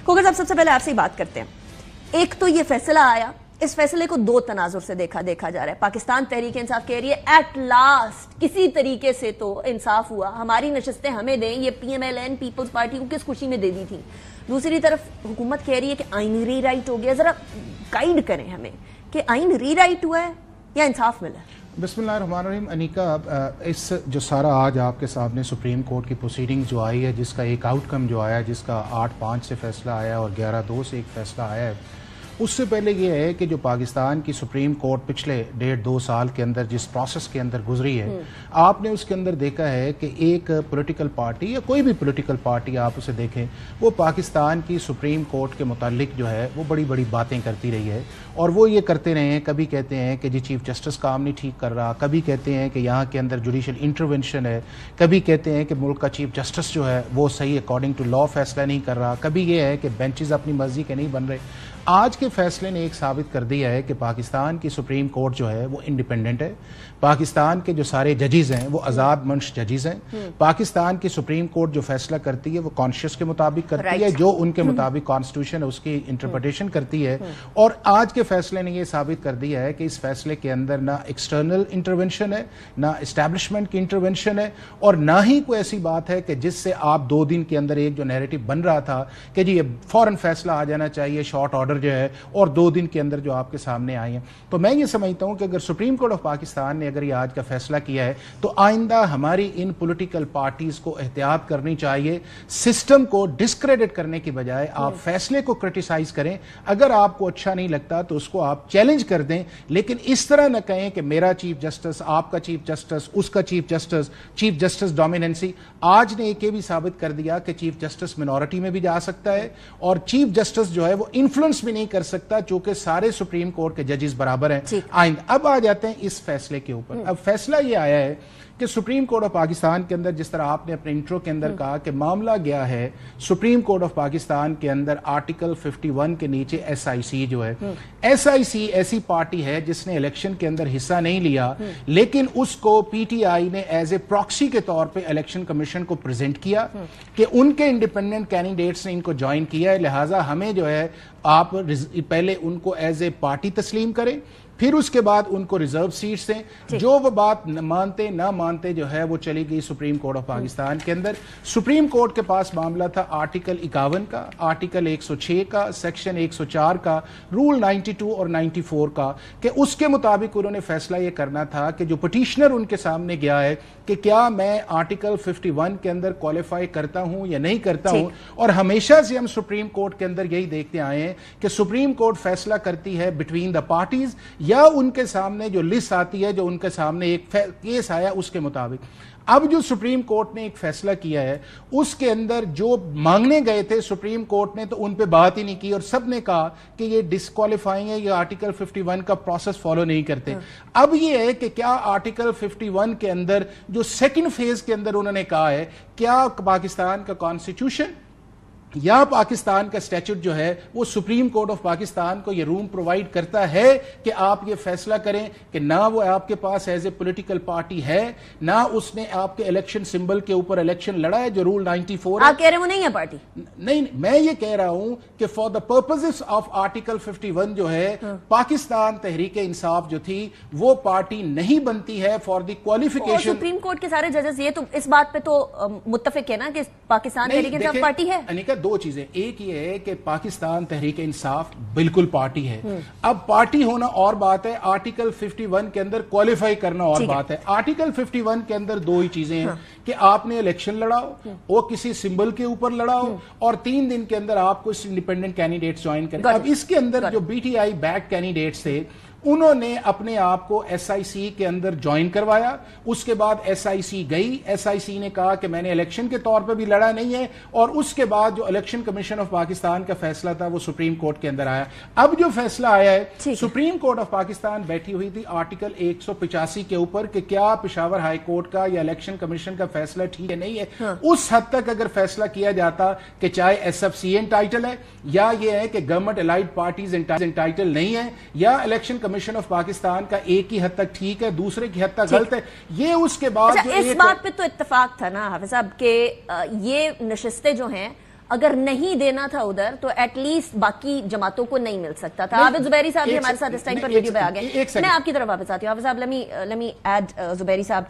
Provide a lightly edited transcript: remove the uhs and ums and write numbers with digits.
खोखर साहब, सबसे पहले आपसे ही बात करते हैं। एक तो ये फैसला आया, इस फैसले को दो तनाजुर से देखा जा रहा है। पाकिस्तान तहरीक इंसाफ कह रही है एट लास्ट किसी तरीके से तो इंसाफ हुआ, हमारी नशस्तें हमें दें, ये PMLN पीपल्स पार्टी को किस खुशी में दे दी थी। दूसरी तरफ हुकूमत कह रही है कि आइन रीराइट हो गया। जरा गाइड करें हमें कि आइन रीराइट हुआ है या इंसाफ मिला है। बिस्मिल्लाहिर्रहमानिर्रहीम। अनीका, इस जो सारा आज आपके सामने सुप्रीम कोर्ट की प्रोसीडिंग जो आई है, जिसका एक आउटकम जो आया, जिसका 8-5 से फैसला आया और 11-2 से एक फैसला आया है, उससे पहले ये है कि जो पाकिस्तान की सुप्रीम कोर्ट पिछले 1.5-2 साल के अंदर जिस प्रोसेस के अंदर गुजरी है, आपने उसके अंदर देखा है कि एक पॉलिटिकल पार्टी या कोई भी पॉलिटिकल पार्टी आप उसे देखें, वो पाकिस्तान की सुप्रीम कोर्ट के मुतालिक जो है वो बड़ी बड़ी बातें करती रही है। और वो ये करते रहे हैं, कभी कहते हैं कि जी चीफ जस्टिस काम नहीं ठीक कर रहा, कभी कहते हैं कि यहाँ के अंदर जुडिशल इंटरवेंशन है, कभी कहते हैं कि मुल्क का चीफ जस्टिस जो है वो सही अकॉर्डिंग टू लॉ फैसला नहीं कर रहा, कभी ये है कि बेंचेस अपनी मर्जी के नहीं बन रहे। आज के फैसले ने एक साबित कर दिया है कि पाकिस्तान की सुप्रीम कोर्ट जो है वो इंडिपेंडेंट है। पाकिस्तान के जो सारे जजेस हैं वो आज़ाद मंश जजेस हैं। पाकिस्तान की सुप्रीम कोर्ट जो फैसला करती है वो कॉन्शियस के मुताबिक करती है, जो उनके मुताबिक कॉन्स्टिट्यूशन है उसकी इंटरप्रिटेशन करती है। और आज के फैसले ने ये साबित कर दिया है कि इस फैसले के अंदर ना एक्सटर्नल इंटरवेंशन है, ना एस्टैब्लिशमेंट की इंटरवेंशन है, और ना ही कोई ऐसी बात है कि जिससे आप 2 दिन के अंदर एक जो नैरेटिव बन रहा था कि जी ये फौरन फैसला आ जाना चाहिए, शॉर्ट ऑर्डर जो है, और 2 दिन के अंदर जो आपके सामने आए हैं। तो मैं ये समझता हूं कि अगर सुप्रीम कोर्ट ऑफ पाकिस्तान ने अगर ये आज का फैसला किया है तो आइंदा हमारी इन पॉलिटिकल पार्टीज को एहतियात करनी चाहिए। सिस्टम को डिस्क्रेडिट करने की बजाय आप फैसले को क्रिटिसाइज करें। अगर आपको अच्छा नहीं लगता तो उसको आप चैलेंज कर दें, लेकिन इस तरह न कहें कि मेरा चीफ जस्टिस, आपका चीफ जस्टिस, उसका चीफ जस्टिस डोमिनेंसी। आज ने एक ये भी साबित कर दिया कि चीफ जस्टिस मिनॉरिटी में भी जा सकता है और चीफ जस्टिस जो है वो इन्फ्लुएंस भी नहीं कर सकता, चूंकि सारे सुप्रीम कोर्ट के जजेस बराबर हैं। अब आ जाते हैं इस फैसले के ऊपर। अब फैसला ये आया है कि सुप्रीम कोर्ट ऑफ पाकिस्तान के अंदर, जिस तरह आपने अपने इंट्रो के अंदर कहा कि मामला गया है सुप्रीम कोर्ट ऑफ पाकिस्तान के अंदर आर्टिकल 51 के नीचे SIC जो है, SIC ऐसी पार्टी है जिसने इलेक्शन के अंदर हिस्सा नहीं लिया, लेकिन उसको PTI ने एज ए प्रॉक्सी के तौर पे इलेक्शन कमीशन को प्रेजेंट किया कि उनके इंडिपेंडेंट कैंडिडेट्स ने इनको ज्वाइन किया है, लिहाजा हमें जो है आप पहले उनको एज ए पार्टी तस्लीम करें, फिर उसके बाद उनको रिजर्व सीट्स दें। जो वो बात मानते ना मानते जो है वो चली गई सुप्रीम कोर्ट ऑफ पाकिस्तान के अंदर। सुप्रीम कोर्ट के पास मामला था आर्टिकल 51 का, आर्टिकल 106 का, सेक्शन 104 का, रूल 92 और 94 का, कि उसके मुताबिक उन्होंने फैसला ये करना था कि जो पिटिशनर उनके सामने गया है कि क्या मैं आर्टिकल 51 के अंदर क्वालिफाई करता हूं या नहीं करता हूं। और हमेशा से हम सुप्रीम कोर्ट के अंदर यही देखते आए हैं कि सुप्रीम कोर्ट फैसला करती है बिटवीन द पार्टीज, या उनके सामने जो लिस्ट आती है, जो उनके सामने एक केस आया उसके मुताबिक। अब जो सुप्रीम कोर्ट ने एक फैसला किया है उसके अंदर जो मांगने गए थे सुप्रीम कोर्ट ने तो उन पे बात ही नहीं की, और सब ने कहा कि ये डिस्क्वालीफाइंग है, ये आर्टिकल 51 का प्रोसेस फॉलो नहीं करते। अब ये है कि क्या आर्टिकल 51 के अंदर जो सेकंड फेज के अंदर उन्होंने कहा है, क्या पाकिस्तान का कॉन्स्टिट्यूशन या पाकिस्तान का स्टैट्यूट जो है वो सुप्रीम कोर्ट ऑफ पाकिस्तान को ये रूम प्रोवाइड करता है कि आप ये फैसला करें कि ना वो आपके पास एज ए पॉलिटिकल पार्टी है, ना उसने आपके इलेक्शन सिंबल के ऊपर इलेक्शन लड़ा है, जो रूल 94 आप कह रहे हैं वो नहीं है पार्टी? नहीं, मैं ये कह रहा हूं कि for the purposes of article 51 जो है पाकिस्तान तहरीक इंसाफ जो थी वो पार्टी नहीं बनती है for the qualification. Supreme court के सारे जजेस ये तो इस बात पे तो मुत्तफिक है ना कि पाकिस्तान तहरीक इंसाफ पार्टी है। अनिका, 2 चीजें, एक ये है कि पाकिस्तान तहरीक इंसाफ बिल्कुल पार्टी है। अब पार्टी होना और बात है, आर्टिकल 51 के अंदर क्वालिफाई करना और बात है। आर्टिकल 51 के अंदर 2 ही चीजें हैं कि आपने इलेक्शन लड़ाओ, वो किसी सिंबल के ऊपर लड़ाओ, और 3 दिन के अंदर आपको इंडिपेंडेंट कैंडिडेट ज्वाइन करें। अब इसके अंदर जो BTI बैक कैंडिडेट्स थे उन्होंने अपने आप को SIC के अंदर ज्वाइन करवाया। उसके बाद SIC गई, SIC ने कहा कि मैंने इलेक्शन के तौर पे भी लड़ा नहीं है, और उसके बाद जो इलेक्शन कमीशन ऑफ पाकिस्तान का फैसला था वो सुप्रीम कोर्ट के अंदर आया। अब जो फैसला आया है, सुप्रीम कोर्ट ऑफ पाकिस्तान बैठी हुई थी आर्टिकल 185 के ऊपर कि क्या पेशावर हाई कोर्ट का या इलेक्शन कमीशन का फैसला ठीक है नहीं है। उस हद तक अगर फैसला किया जाता कि चाहे SFC एंटाइटल है, या ये है कि गवर्नमेंट एलाइड पार्टीज एंटाइटल नहीं है, या इलेक्शन कमीशन ऑफ पाकिस्तान का एक ही हद तक ठीक है, दूसरे की हद तक गलत है, ये उसके बाद इस बात पे तो इत्तेफाक था ना हाफिज साहब के ये नशिस्तें जो हैं اگر نہیں دینا تھا ادھر تو ایٹ لیسٹ باقی جماعتوں کو نہیں مل سکتا تھا. عابد زبیری صاحب بھی ہمارے ساتھ اس ٹائم پر ویڈیو پہ آ گئے. میں آپ کی طرف واپس آتی ہوں. عابد صاحب, let me add زبیری صاحب